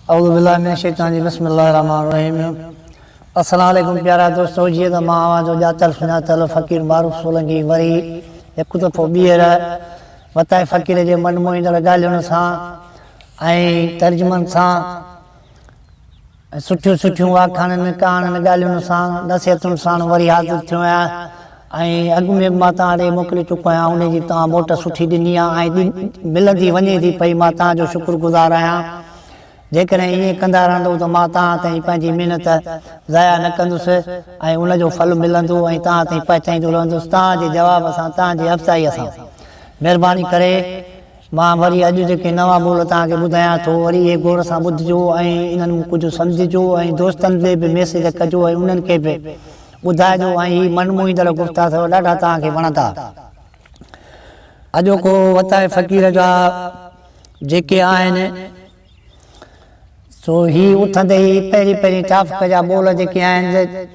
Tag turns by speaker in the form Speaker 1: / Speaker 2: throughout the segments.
Speaker 1: औज़ुबिल्लाहि मिनश्शैतानिर बिस्मिल्लाहिर्रहमानिर्रहीम। अस्सलामु अलैकुम प्यारा दोस्तों, जीअं त मां आवाज़ ॼातल सुञातल फ़क़ीर मारूफ़ सोलंकी वरी हिकु दफ़ो ॿीहर वताए फ़क़ीर जे मन मोहींदड़ ॻाल्हियुनि सां ऐं तर्जुमनि सां सुठियूं सुठियूं आखाणियुनि कहाणियुनि ॻाल्हियुनि सां नसीहतुनि सां वरी हाज़िर थियो आहियां। ऐं अॻु में मां तव्हां ॾे मोकिले चुको आहियां, उनजी तव्हां मोट सुठी ॾिनी आहे ऐं मिलंदी वञे थी पई। मां तव्हांजो शुक्रगुज़ार आहियां। जेकॾहिं ईअं कंदा रहंदो त मां तव्हां ताईं पंहिंजी महिनत ज़ाया न कंदुसि ऐं उनजो फल मिलंदो ऐं तव्हां ताईं पहुचाईंदो रहंदुसि तव्हांजे जवाब सां, तव्हांजी अफ़साईअ सां। महिरबानी करे मां वरी अॼु जेके नवां ॿोल तव्हांखे ॿुधायां थो, वरी इहे गौर सां ॿुधिजो ऐं इन्हनि कुझु सम्झिजो ऐं दोस्तनि खे बि मैसेज कजो ऐं उन्हनि खे बि ॿुधाइजो। ऐं हीअ मन मोहींदड़ गुफ़्ता अथव, ॾाढा तव्हांखे वणंदा। अॼोको वताए फ़क़ीर जा जेके आहिनि सो ही उथंदे ई पहिरीं टाफ़िक जा ॿोल जेके आहिनि,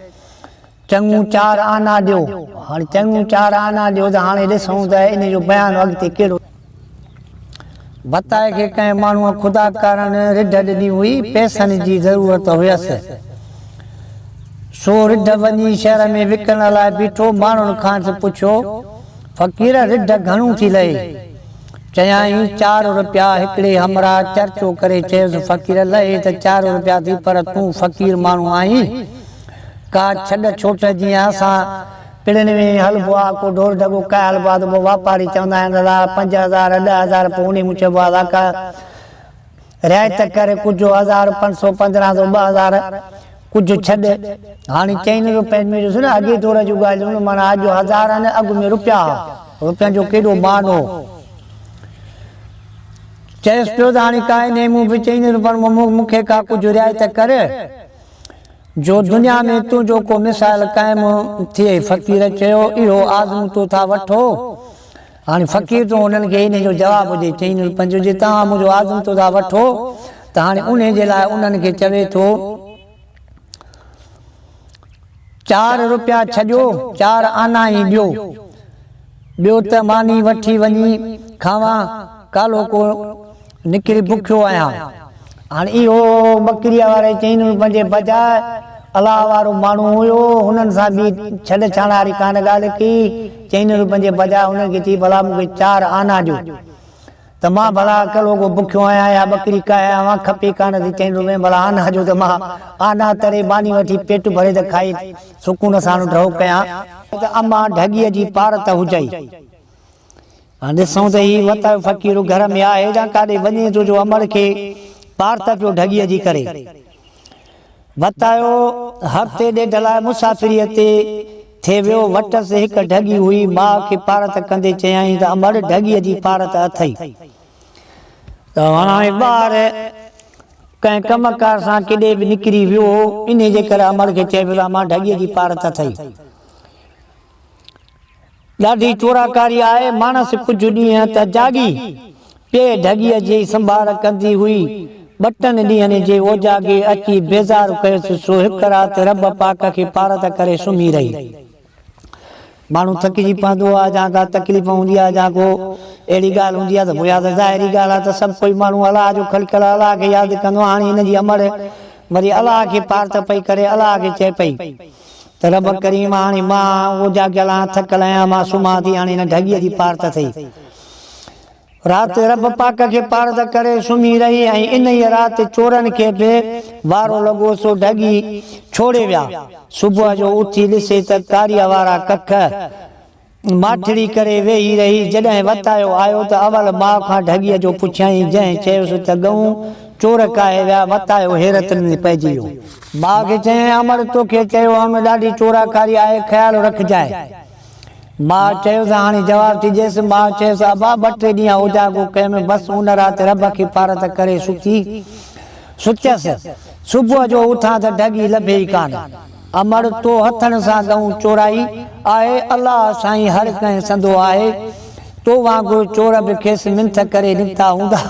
Speaker 1: चङू चार आना ॾियो। हाणे चङू चार आना ॾियो त हाणे ॾिसूं त इन जो बयानु अॻिते कहिड़ो। वताए खे कंहिं माण्हूअ ख़ुदा कारण रिढ ॾिनी हुई, पैसनि जी ज़रूरत हुयसि। सो रिढ वञी शहर में विकण लाइ बीठो। माण्हुनि खां पुछियो, फ़क़ीर रिढ घणो थी लहे? चयाईं 4 रुपया। हिकिड़े हमरा चर्चो करे चयुसि, फ़क़ीर लहे त 4 रुपया थी, पर तूं फ़क़ीर माण्हू आहीं, का छॾ छोट जीअं असां पिड़नि में हलबो आहे, को ढोल ढगो कया हलबो आहे त पोइ वापारी चवंदा आहिनि 5000 10,000, पोइ उन में चइबो आहे का रिआयत करे कुझु 1500 1500 2000 कुझु छॾ। हाणे 4 रुपयनि में ॾिस न, अॻे दौर जूं ॻाल्हियूं, माना अॼु 1000 आहिनि, अॻु में रुपयनि जो केॾो मान हो। चयसि पियो त हाणे काए नेमू बि 4 रुपयनि में मूंखे का कुझु रिआयत करे, जो दुनिया में तुंहिंजो को मिसाल क़ाइमु थिए। फ़क़ीर चयो, इहो आज़मूतो था वठो। हाणे फ़क़ीर तो हुननि खे इन जो जवाबु ॾे 4 रुपयनि जो, जे तव्हां मुंहिंजो आज़मूतो था वठो त हाणे उन जे लाइ उन्हनि खे चवे थो 4 रुपया छॾियो, 4 आना ई ॾियो। ॿियो त मानी वठी वञी खावां, कालो को निकिरी बुखियो आहियां। हाणे इहो बकरीअ वारे 4 रुपयनि जे बजाए अलाह वारो माण्हू हुयो, हुननि सां बि छॾ छाण वारी कान ॻाल्हि की। 4 रुपयनि जे बजाए हुनखे चई, भला मूंखे 4 आना ॾियो त मां भला कलो को बुखियो आहियां या बकरी काया मां खपे कान थी 4 रुपए, भला आना ॾियो त मां आना तरे मानी वठी पेट भरे त खाई सुकून सां ढो कयां त अम्मा ढॻीअ जी पारत हुजई। हाणे ॾिसूं त ही वतायो फ़क़ीर घर में आहे या काॾे वञे थो जो अमर खे पारत पियो ढॻीअ जी करे। वतायो हफ़्ते ॾेढ लाइ मुसाफ़िरीअ ते थिए वियो। वटसि हिकु ढॻी हुई, माउ खे पारत कंदे चयाईं त अमर ढॻीअ जी पारत अथई। त हाणे ॿार कंहिं कमकार सां केॾे बि निकिरी वियो, इन जे करे अमर खे चए पियो मां ढॻीअ जी पारत अथई। ॾाढी चोराकारी आहे। मानस कुझु ॾींहं त जागी पे ढॻीअ जी संभाल कंदी हुई। 2 ॾींहंनि जे ओजागे अची बेज़ार कयोसि। सो हिकु राति रब पाक खे पारत करे सुम्ही रही। माण्हू थकिजी पवंदो आहे, या का तकलीफ़ हूंदी आहे, या को अहिड़ी ॻाल्हि हूंदी आहे त पोइ यादि ज़ाहिरी ॻाल्हि आहे त सभु कोई माण्हू अलाह जो ख़लक़ल अलाह खे यादि कंदो। हाणे हिनजी अमर वरी अलाह खे पारत पई करे, अलाह खे चए पई त रब करीम हाणे मां ओजागियल आहियां, थकल आहियां, मां सुम्हां थी, हाणे हिन ढॻीअ जी पारत अथई। राति रब पाक खे पारत करे सुम्ही रही ऐं इन ई राति चोरनि खे बि वारो लॻो। सो ढॻी छोड़े विया। सुबुह जो उथी ॾिसे त कारीअ वारा कख माठड़ी करे वेही रही। जॾहिं वतायो आयो त अवल माउ खां ढॻीअ जो पुछियईं, जंहिं चयोसि त ॻऊं चोर काए विया। वतायो हैरत में पइजी वियो। माउ खे चयईं, अमर तोखे चयो हम ॾाढी चोराकारी आहे, ख़्यालु रखजांइ। मां चयोसि, हाणे जवाबु थी ॾियसि। मां चयोसि, अबा 2-3 ॾींहं उजागो कयमि, बसि उन राति रब खे पारत करे सुचियसि। सुबुह जो उथां त ढॻी लभे ई कान। अमर तो हथनि सां ॻऊं चोराई आहे, अलाह साईं हर कंहिं संदो आहे। तो वांगुरु चोर बि खेसि मिंथ करे निकिता हूंदा।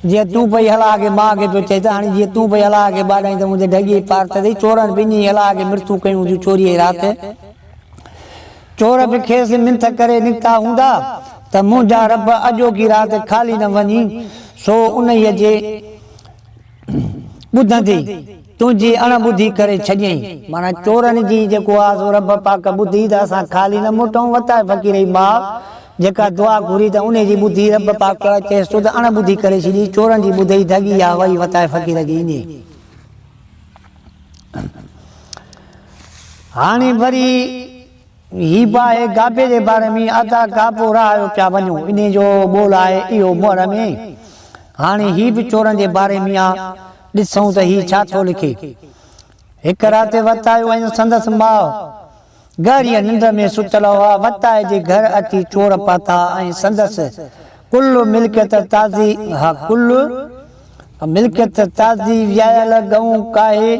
Speaker 1: जीअं तूं पई अलाह खे माउ खे पियो चई त हाणे जीअं तूं पई अलाह खे ॿाॾाई त मुंहिंजे ढॻीअ जी पारत अथई। चोरनि बि ईअं अलाह खे मृत्यु कयूं थियूं चोरीअ राति। चोर बि खेसि मिंथ करे निकिता हूंदा त मुंहिंजा रब अॼोकी राति खाली न वञी। सो उन जे ॿुधंदी तुंहिंजी अणॿुधी करे छॾियईं। माना चोरनि जी जेको आहे सो रब पाक ॿुधी त असां ख़ाली न मोटऊं। वताए फ़क़ीर जी माउ जेका दुआ घुरी त उन जी ॿुधी रब पाक चएसि थो त अणॿुधी करे छॾी। चोरनि जी ॿुधई धगी आहे वरी वताए फ़क़ीर जी ईंदी। हाणे वरी ही बि आहे गाबे जे बारे में अदा गाबो रहायो पिया वञो, इन जो ॿोल आहे इहो मोहर में। हाणे ही बि चोरनि जे बारे में आहे, ॾिसूं त ही छा थो लिखे। हिकु राति वतायो ऐं संदसि माउ गहरीअ निंड में सुतल हुआ। वताए जे घर अची चोर पाता ऐं संदसि कुल मिल्कियत ताज़ी वियायल गऊं काहे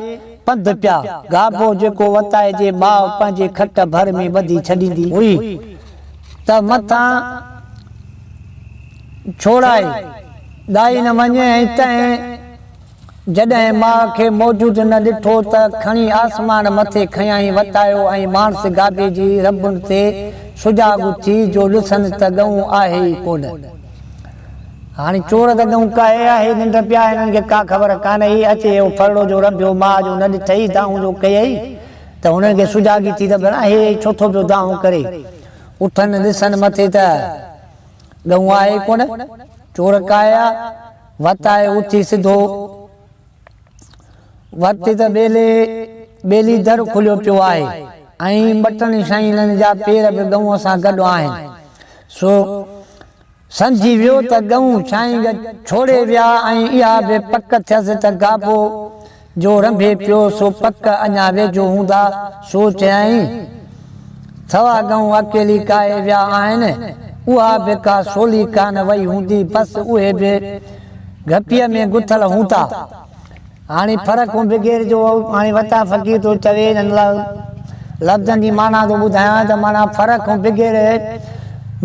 Speaker 1: पंधु पिया। गाबो जेको वताए जे माउ पंहिंजे खट भर में ॿधी छॾींदी हुई त मथां छोड़ाए दाई न वञे। ऐं तंहिं जॾहिं माउ खे मौजूद न ॾिठो त खणी आसमान मथे खयाई वतायो ऐं मानस गाबे जी रबुनि ते सुजाॻ थी जो ॾिसनि त गऊं आहे ई कोन। हाणे चोर त गऊं काहे आहे, निंड पिया, हिननि खे का ख़बर कान्हे। ही अचे फरड़ो जो रबियो माउ जो न ॾिठई, दाऊं जो कयई त हुननि खे सुजाॻी थी त भेण हे छो थो पियो दाऊं करे। उथनि ॾिसनि मथे त गऊं आहे कोन। चोर काया वताए उथी सिधो वरिती त ॿेली दर खुलियो पियो आहे ऐं बटन शाइलनि जा पेर बि गऊं सां गॾु आहिनि। सो सम्झी वियो त गऊं छाई छोड़े विया ऐं इहा बि पक थियसि त गाबो जो रंभे पियो सो पक अञा वेझो हूंदा। सो चयाईं सवा गऊं अकेली काए विया आहिनि, उहा बि का सोली कान वई हूंदी, बसि उहे बि घपीअ में गुथल हूंदा। हाणे फ़र्क़ु बिगेर जो हाणे वता फ़क़ीर थो चवे लफ़्ज़नि जी माना थो ॿुधायां त माना फ़र्क़ु बिगेर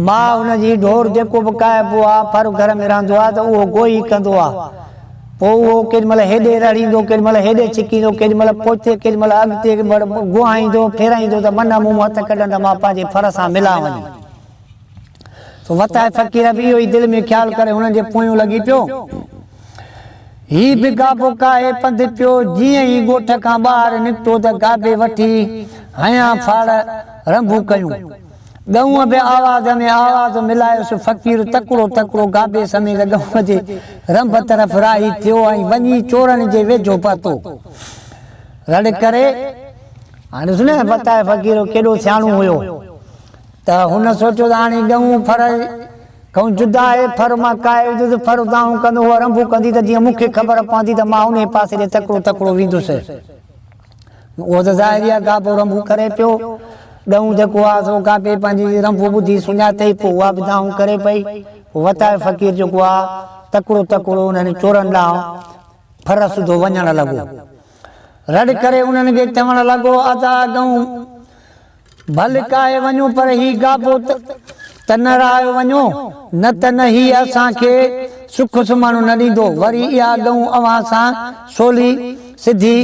Speaker 1: माउ हुनजी ढोर जेको बि काइबो आहे फर घर में रहंदो आहे त उहो गोई कंदो आहे। पोइ उहो केॾीमहिल हेॾे रड़ींदो, केॾीमहिल हेॾे छिकींदो, केॾीमहिल पोइते, केॾीमहिल अॻिते गुहाईंदो फेराईंदो त मन मूं हथ कढंदा मां पंहिंजे फर सां मिला वञी। वताए फ़क़ीर बि इहो ई दिलि में ख़्यालु करे हुननि जे पोयूं लॻी पियो। ही बि गाबो काहे पंधु पियो। जीअं ई ॻोठ खां ॿाहिरि निकितो त गाबे वठी हया फाड़ रंभू कयूं। गऊं बि आवाज़ में आवाज़ मिलायोसि। फ़क़ीर तकिड़ो तकिड़ो गाबे समेत गऊं जे रंभ तरफ़ राही थियो ऐं वञी चोरनि जे वेझो पहुतो। रड़ करे हाणे ॾिस न वताए फ़क़ीर केॾो सियाणो हुयो त हुन सोचियो त हाणे गऊं फर गऊं जुदा आहे, फर मां काए विधुसि, फर दाऊं कंदो उहा रंभू कंदी त जीअं मूंखे ख़बर पवंदी त मां उन पासे ॾे तकिड़ो तकिड़ो वेंदुसि। उहो त ज़ाहिर आहे गाबो रंभू करे पियो। गऊं जेको आहे सो गाबे पंहिंजी रंभू ॿुधी सुञातई, पोइ उहा बि दाऊं करे पई। वताए फ़क़ीर जेको आहे तकिड़ो तकिड़ो उन्हनि चोरनि ॾांहुं फर सुधो वञणु लॻो। रड़ करे उन्हनि खे चवणु लॻो अदा गऊं भल काए वञो, पर ही गाबो त न रहायो वञो, न त न ही असांखे सुख सुमणु न ॾींदो। वरी इहा गऊं अव्हां सां सोली सिधी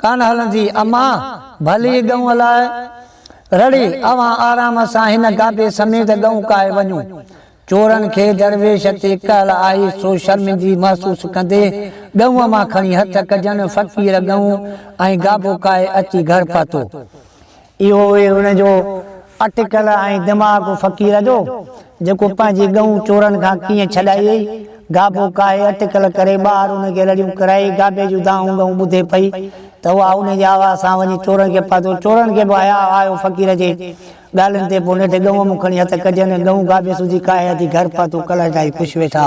Speaker 1: कान हलंदी। अम्मा भली गऊं लाइ रड़ी अव्हां आराम सां हिन गाबे समेत गऊं काए वञो। चोरनि खे दरवेश ते कहल आई सो शर्मिंदगी महसूस कंदे गऊं मां खणी हथ कजनि। फ़क़ीर गऊं ऐं गाबो काए अची घर पहुतो। इहो हुनजो अटकल ऐं दिमाग़ फ़क़ीर जो जेको पंहिंजी गऊं चोरनि खां कीअं छॾाई। गाबो काए अटकल करे ॿाहिरि उनखे रड़ियूं कराई। गाबे जूं दाऊं गऊं ॿुधे पई त उहा उनजे आवाज़ सां वञी चोरनि खे पातो। चोरनि खे बि आयो फ़क़ीर जे ॻाल्हियुनि ते। पोइ नेठि गऊं खणी हथ कजनि। गऊं गाबे सूजी काए अची घर पातो। कल्ह ताईं ख़ुशि वेठा।